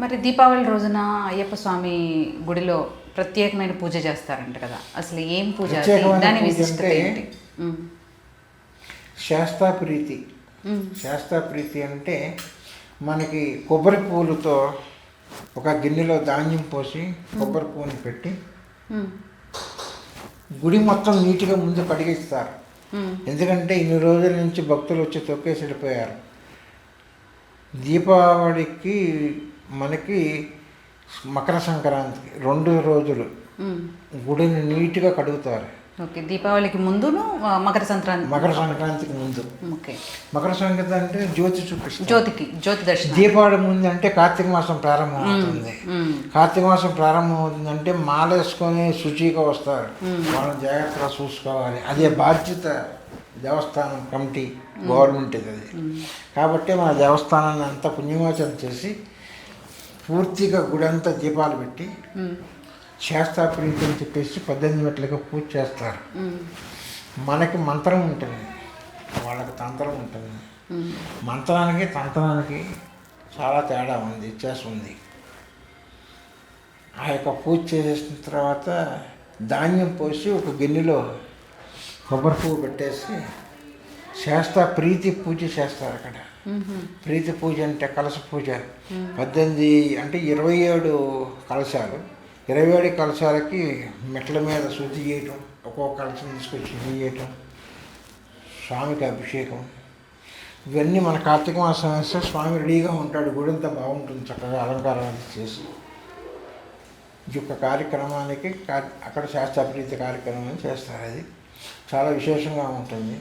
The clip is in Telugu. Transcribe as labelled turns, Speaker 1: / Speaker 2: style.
Speaker 1: మరి దీపావళి రోజున అయ్యప్ప స్వామి గుడిలో ప్రత్యేకమైన పూజ చేస్తారంట కదా, అసలు ఏం పూజ, దాని విశిష్టత ఏంటి?
Speaker 2: శాస్త్రప్రీతి. శాస్త్రప్రీతి అంటే మనకి కొబ్బరి పూలతో ఒక గిన్నెలో ధాన్యం పోసి కొబ్బరి పువ్వుని పెట్టి గుడి మొత్తం నీట్గా ముందు కడిగిస్తారు. ఎందుకంటే ఇన్ని రోజుల నుంచి భక్తులు వచ్చి తొక్కేసి వెళ్ళిపోయారు. దీపావళికి మనకి మకర సంక్రాంతికి 2 రోజులు గుడిని నీట్గా కడుగుతారు.
Speaker 1: ఓకే, దీపావళికి ముందును మకర సంక్రాంతికి
Speaker 2: ముందు.
Speaker 1: ఓకే,
Speaker 2: మకర సంక్రాంతి అంటే జ్యోతి చూపిస్తారు,
Speaker 1: జ్యోతి దర్శనం.
Speaker 2: దీపావళి ముందు అంటే కార్తీక మాసం ప్రారంభం అవుతుంది. కార్తీక మాసం ప్రారంభం అవుతుందంటే మాల వేసుకొని శుచిగా వస్తారు, వాళ్ళని జాగ్రత్తగా చూసుకోవాలి. అదే బాధ్యత దేవస్థానం కమిటీ, గవర్నమెంట్ అది. కాబట్టి మన దేవస్థానాన్ని అంతా పుణ్యమోచన చేసి పూర్తిగా గుడి అంతా దీపాలు పెట్టి శాస్త్రప్రీతి అని చెప్పేసి 18 మెట్లుగా పూజ చేస్తారు. మనకి మంత్రం ఉంటుంది, వాళ్ళకి తంత్రం ఉంటుంది. మంత్రానికి తంత్రానికి చాలా తేడా ఉంది, వ్యత్యాసం ఉంది. ఆ యొక్క పూజ చేసేసిన తర్వాత ధాన్యం పోసి ఒక గిన్నెలో కొబ్బరి పువ్వు పెట్టేసి శాస్త్రప్రీతి పూజ చేస్తారు. అక్కడ ప్రీతి పూజ అంటే కలశ పూజ. 18 అంటే 27 కలశాలు, 27 కలశాలకి మెట్ల మీద శుద్ధి చేయటం, ఒక్కొక్క కలశం తీసుకొచ్చి చేయటం, స్వామికి అభిషేకం, ఇవన్నీ మన కార్తీక మాసం వేస్తే స్వామి రెడీగా ఉంటాడు. గుడి అంతా బాగుంటుంది, చక్కగా అలంకారం చేసి. ఈ యొక్క కార్యక్రమానికి అక్కడ శాస్త్రప్రీతి కార్యక్రమం చేస్తారు. అది చాలా విశేషంగా ఉంటుంది.